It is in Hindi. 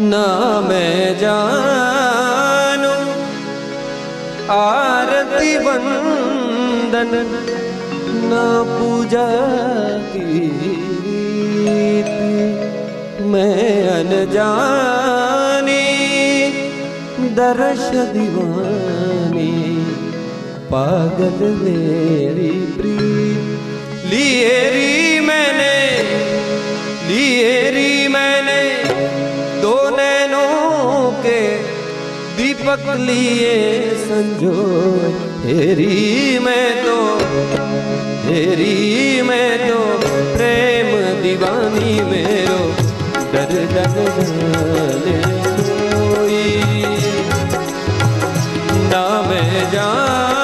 ना मैं जानू आरती वंदन ना पूजा गीत, मैं अनजानी दर्श दीवानी पागल मेरी प्रीत। लिए री मैंने दो नैनों के दीपक लिए संजोए। हेरी मैं तो प्रेम दीवानी मेरो डर जाने कोई। ना मैं जान